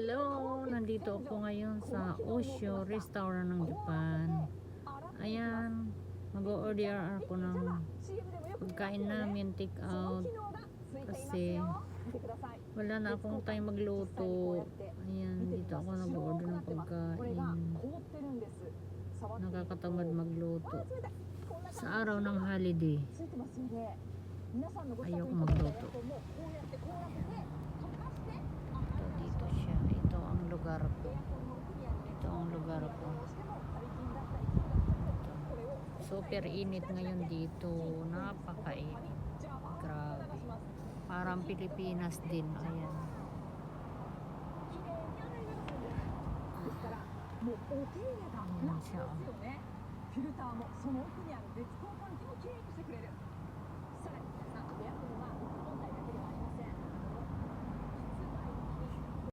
Hello! Nandito ako ngayon sa Osho Restaurant ng Japan. Ayan, mag-order ako ng pagkain namin, take out. Kasi wala na akong time magluto. Ayan, dito ako nag-order ng pagkain. Nakakatamad magluto. Sa araw ng holiday, ayoko magluto. Dito siya. Ito ang lugar ko. Ito ang lugar ko. Ito. Super init ngayon dito. Napakainit. Grabe. Parang Pilipinas din. Ayan. Ayan siya.